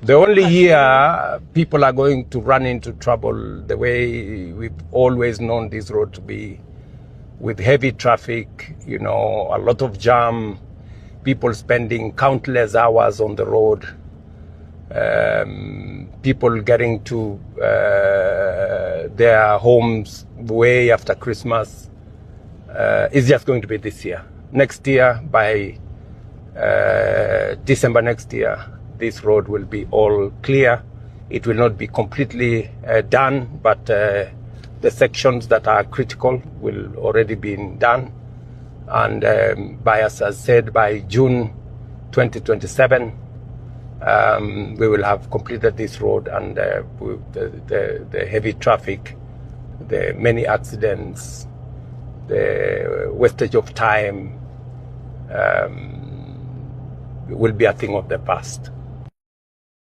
The only year people are going to run into trouble the way we've always known this road to be, with heavy traffic, you know, a lot of jam, people spending countless hours on the road, people getting to their homes way after Christmas, is just going to be this year. Next year, by December next year, this road will be all clear. It will not be completely done, but the sections that are critical will already be done. And as I said, by June 2027, we will have completed this road, and the heavy traffic, the many accidents, the wastage of time will be a thing of the past.